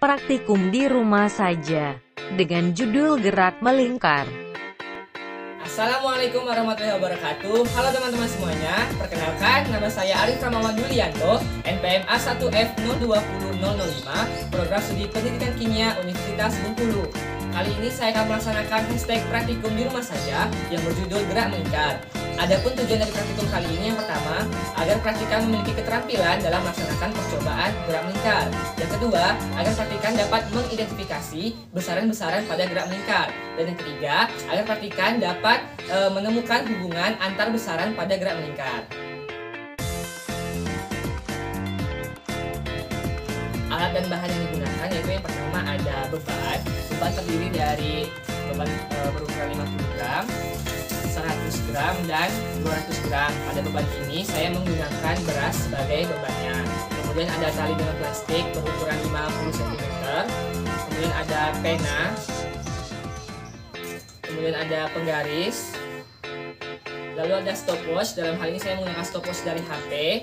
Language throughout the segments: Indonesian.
praktikum di rumah saja, dengan judul Gerak Melingkar. Assalamualaikum warahmatullahi wabarakatuh. Halo teman-teman semuanya. Perkenalkan, nama saya Arif Ramawan Yulianto, NPM A1F020005, Program Studi Pendidikan Kimia Universitas Bengkulu. Kali ini saya akan melaksanakan hashtag praktikum di rumah saja yang berjudul Gerak Melingkar. Adapun tujuan dari praktikum kali ini yang pertama, agar praktikan memiliki keterampilan dalam melaksanakan percobaan gerak melingkar. Yang kedua, agar praktikan dapat mengidentifikasi besaran-besaran pada gerak melingkar. Dan yang ketiga, agar praktikan dapat menemukan hubungan antar besaran pada gerak melingkar. Alat dan bahan yang digunakan yaitu yang pertama ada beban. Beban terdiri dari beban berukuran 50 gram, 100 gram, dan 200 gram. Pada beban ini saya menggunakan beras sebagai bebannya. Kemudian ada tali dengan plastik berukuran 50 cm. Kemudian ada pena. Kemudian ada penggaris. Lalu ada stopwatch. Dalam hal ini saya menggunakan stopwatch dari HP.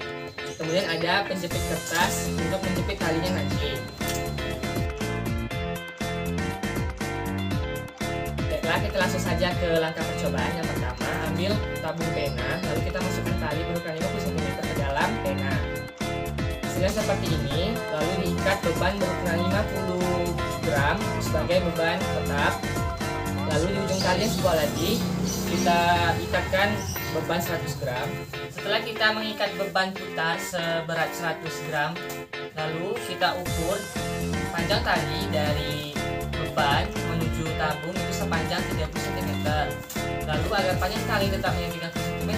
Kemudian ada penjepit kertas untuk menjepit talinya nanti. Baiklah, kita langsung saja ke langkah percobaan. Yang pertama, ambil tabung pena, lalu kita masukkan tali berukuran 50 cm ke dalam pena. Hasilnya seperti ini, lalu diikat beban berukuran 50 gram sebagai beban tetap. Lalu di ujung tali yang sebelah lagi, kita ikatkan beban 100 gram. Setelah kita mengikat beban putar seberat 100 gram, lalu kita ukur panjang tali dari beban menuju tabung itu sepanjang 30 cm. Lalu agar panjang tali tetap menjadi 30 cm,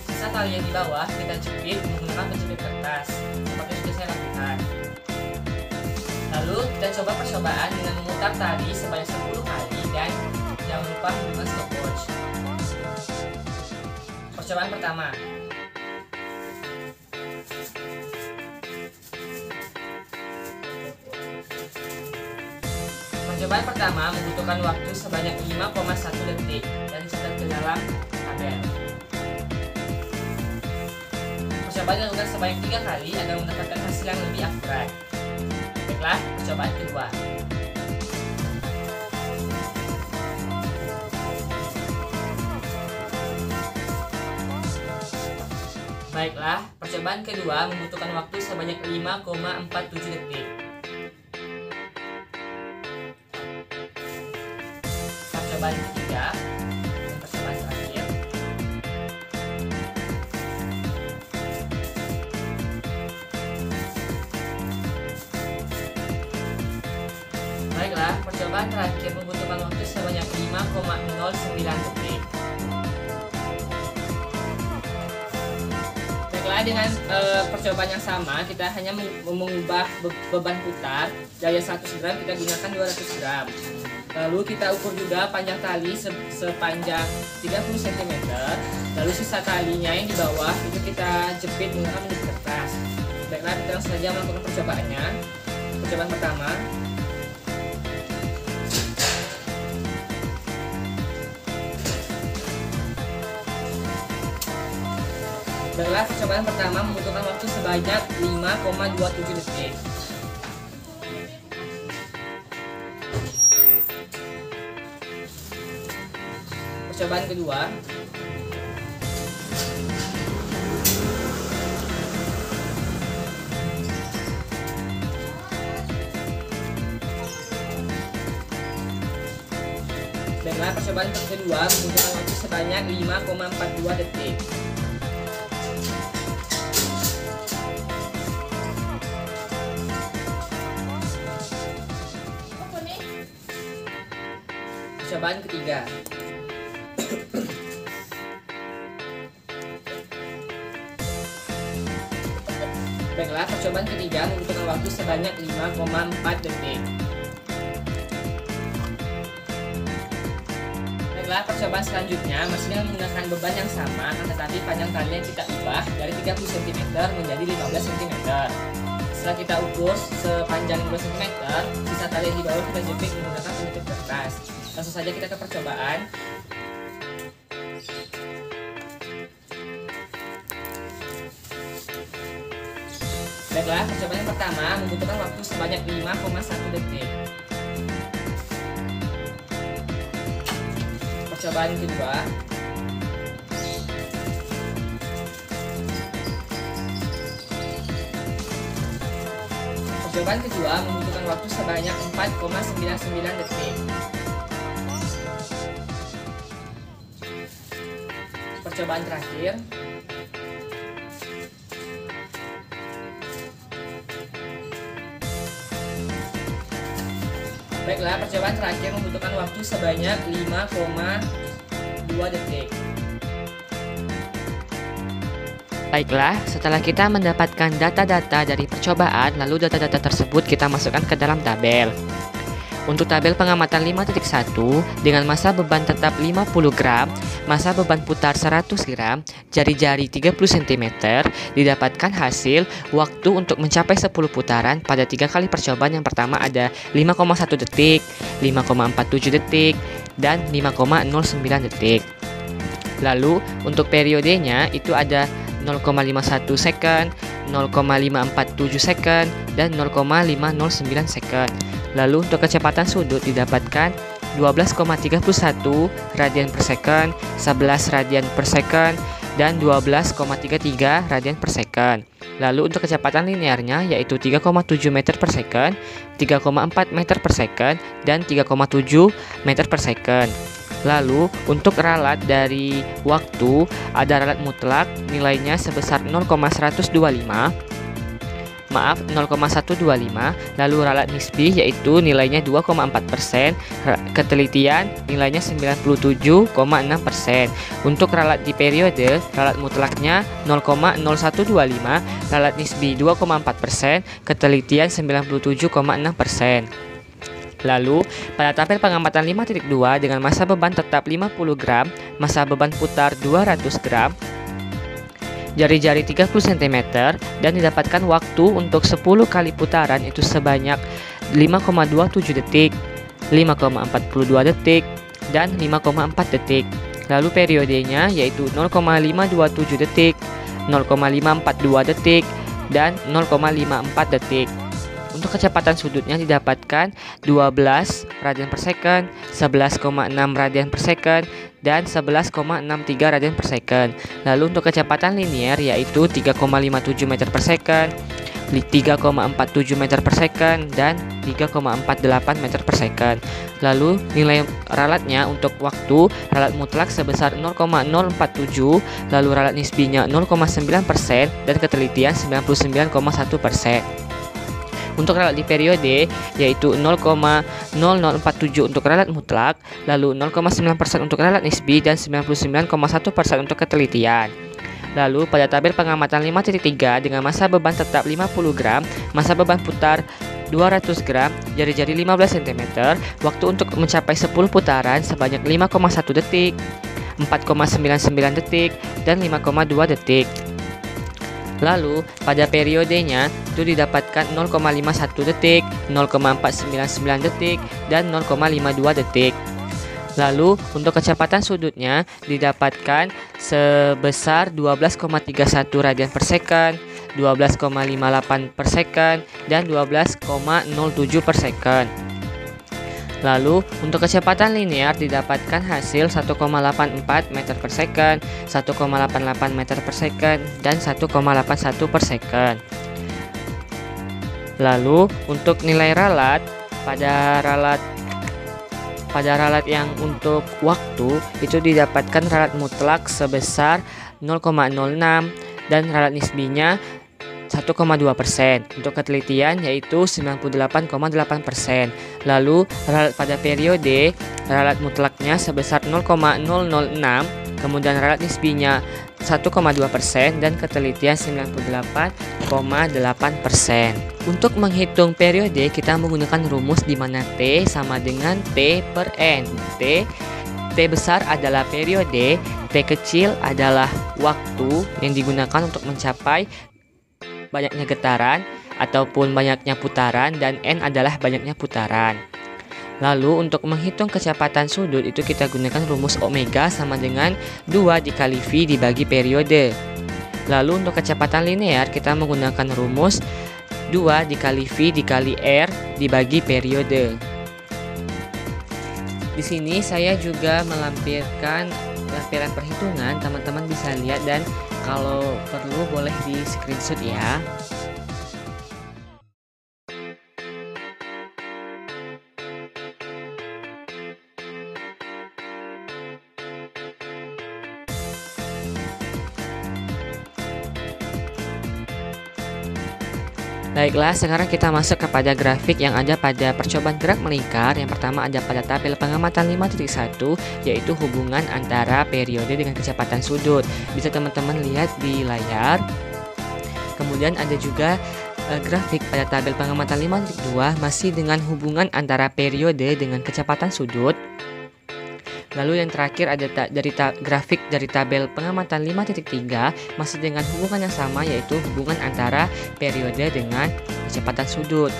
sisa tali yang di bawah kita jepit menggunakan penjepit kertas seperti yang sudah saya lakukan. Lalu kita coba percobaan dengan memutar tali sebanyak 10 kali dan jangan lupa menggunakan stopwatch. Percobaan pertama. Percobaan pertama membutuhkan waktu sebanyak 5,1 detik dan dicatat ke dalam tabel. Percobaan dilakukan sebanyak 3 kali agar mendapatkan hasil yang lebih akurat. Baiklah, percobaan kedua. Baiklah, percobaan kedua membutuhkan waktu sebanyak 5,47 detik. Percobaan ketiga dan percobaan terakhir. Baiklah, percobaan terakhir membutuhkan waktu sebanyak 5,09 detik. Baiklah, dengan percobaan yang sama, kita hanya mengubah beban putar dari 100 gram kita gunakan 200 gram. Lalu kita ukur juga panjang tali sepanjang 30 cm. Lalu sisa talinya yang di bawah itu kita jepit menggunakan penjepit kertas. Baiklah, kita langsung saja melakukan percobaannya. Percobaan pertama. Baiklah, percobaan pertama membutuhkan waktu sebanyak 5,27 detik. Percobaan kedua. Baiklah, percobaan kedua membutuhkan waktu sebanyak 5,42 detik. Percobaan ketiga. Baiklah, percobaan ketiga membutuhkan waktu sebanyak 5,4 detik. Baiklah, percobaan selanjutnya masih dengan menggunakan beban yang sama, tetapi panjang tali yang kita ubah dari 30 cm menjadi 15 cm. Setelah kita ukur sepanjang 15 cm, sisa tali yang di bawah kita jepit menggunakan penjepit kertas. Langsung saja kita ke percobaan. Baiklah, percobaan yang pertama membutuhkan waktu sebanyak 5,1 detik. Percobaan kedua. Percobaan kedua membutuhkan waktu sebanyak 4,99 detik. Percobaan terakhir. Baiklah, percobaan terakhir membutuhkan waktu sebanyak 5,2 detik. Baiklah, setelah kita mendapatkan data-data dari percobaan, lalu data-data tersebut kita masukkan ke dalam tabel. Untuk tabel pengamatan 5.1, dengan massa beban tetap 50 gram, massa beban putar 100 gram, jari-jari 30 cm, didapatkan hasil waktu untuk mencapai 10 putaran pada 3 kali percobaan. Yang pertama ada 5,1 detik, 5,47 detik, dan 5,09 detik. Lalu untuk periodenya itu ada 0,51 second, 0,547 second, dan 0,509 second. Lalu untuk kecepatan sudut didapatkan 12,31 radian per second, 11 radian per second, dan 12,33 radian per second. Lalu untuk kecepatan linearnya yaitu 3,7 meter per second, 3,4 meter per second, dan 3,7 meter per second. Lalu untuk ralat dari waktu ada ralat mutlak nilainya sebesar 0,125, lalu ralat nisbi yaitu nilainya 2,4%, ketelitian nilainya 97,6%. Untuk ralat di periode, ralat mutlaknya 0,0125, ralat nisbi 2,4%, ketelitian 97,6%. Lalu, pada tabel pengamatan 5.2 dengan massa beban tetap 50 gram, massa beban putar 200 gram, jari-jari 30 cm, dan didapatkan waktu untuk 10 kali putaran itu sebanyak 5,27 detik, 5,42 detik, dan 5,4 detik. Lalu periodenya yaitu 0,527 detik, 0,542 detik, dan 0,54 detik. Untuk kecepatan sudutnya didapatkan 12 radian per second, 11,6 radian per second, dan 11,63 radian per second. Lalu untuk kecepatan linear yaitu 3,57 meter per second, 3,47 meter per second, dan 3,48 meter per second. Lalu nilai ralatnya untuk waktu ralat mutlak sebesar 0,047, lalu ralat nisbinya 0,9%, dan ketelitian 99,1%. Untuk ralat di periode yaitu 0,0047 untuk ralat mutlak, lalu 0,9% untuk ralat nisbi, dan 99,1% untuk ketelitian. Lalu pada tabel pengamatan 5.3 dengan massa beban tetap 50 gram, massa beban putar 200 gram, jari-jari 15 cm, waktu untuk mencapai 10 putaran sebanyak 5,1 detik, 4,99 detik, dan 5,2 detik. Lalu pada periodenya itu didapatkan 0,51 detik, 0,499 detik, dan 0,52 detik. Lalu untuk kecepatan sudutnya didapatkan sebesar 12,31 radian per second, 12,58 per second, dan 12,07 per second. Lalu untuk kecepatan linear didapatkan hasil 1,84 meter per second, 1,88 meter per second, dan 1,81 per second. Lalu untuk nilai ralat pada ralat yang untuk waktu itu didapatkan ralat mutlak sebesar 0,06 dan ralat nisbinya 1,2%. Untuk ketelitian yaitu 98,8%. Lalu ralat pada periode ralat mutlaknya sebesar 0,006, kemudian ralat nisbinya 1,2% dan ketelitian 98,8%. Untuk menghitung periode kita menggunakan rumus di mana T sama dengan T per N. T besar adalah periode, T kecil adalah waktu yang digunakan untuk mencapai banyaknya getaran ataupun banyaknya putaran, dan N adalah banyaknya putaran. Lalu untuk menghitung kecepatan sudut itu kita gunakan rumus omega sama dengan 2 dikali V dibagi periode. Lalu untuk kecepatan linear kita menggunakan rumus 2 dikali V dikali R dibagi periode. Di sini saya juga melampirkan lampiran perhitungan, teman-teman bisa lihat dan kalau perlu boleh di screenshot ya. Baiklah, sekarang kita masuk kepada grafik yang ada pada percobaan gerak melingkar. Yang pertama ada pada tabel pengamatan 5.1, yaitu hubungan antara periode dengan kecepatan sudut. Bisa teman-teman lihat di layar. Kemudian ada juga grafik pada tabel pengamatan 5.2 masih dengan hubungan antara periode dengan kecepatan sudut. Lalu yang terakhir ada grafik dari tabel pengamatan 5.3 masih dengan hubungan yang sama, yaitu hubungan antara periode dengan kecepatan sudut.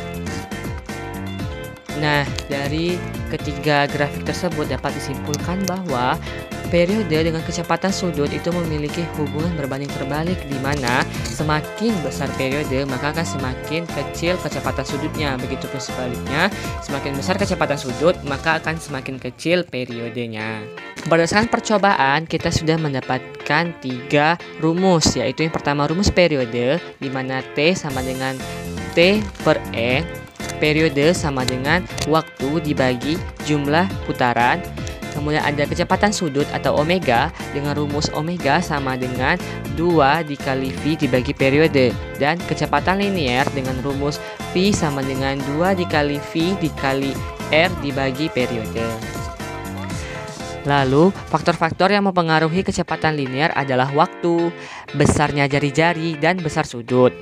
Nah, dari ketiga grafik tersebut dapat disimpulkan bahwa periode dengan kecepatan sudut itu memiliki hubungan berbanding terbalik, di mana semakin besar periode maka akan semakin kecil kecepatan sudutnya. Begitupun sebaliknya, semakin besar kecepatan sudut maka akan semakin kecil periodenya. Berdasarkan percobaan kita sudah mendapatkan 3 rumus, yaitu yang pertama rumus periode, di mana T sama dengan T per E. Periode sama dengan waktu dibagi jumlah putaran. Kemudian ada kecepatan sudut atau omega, dengan rumus omega sama dengan 2 dikali V dibagi periode. Dan kecepatan linier dengan rumus V sama dengan 2 dikali V dikali R dibagi periode. Lalu, faktor-faktor yang mempengaruhi kecepatan linier adalah waktu, besarnya jari-jari, dan besar sudut.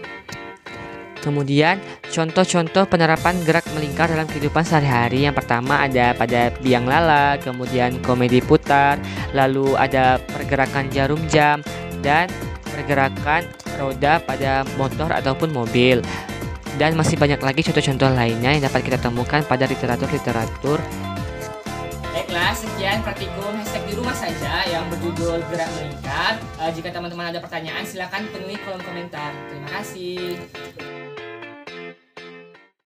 Kemudian, contoh-contoh penerapan gerak melingkar dalam kehidupan sehari-hari. Yang pertama ada pada biang lala, kemudian komedi putar, lalu ada pergerakan jarum jam, dan pergerakan roda pada motor ataupun mobil. Dan masih banyak lagi contoh-contoh lainnya yang dapat kita temukan pada literatur-literatur. Baiklah, sekian praktikum hashtag di rumah saja yang berjudul gerak melingkar. Jika teman-teman ada pertanyaan, silakan penuhi kolom komentar. Terima kasih.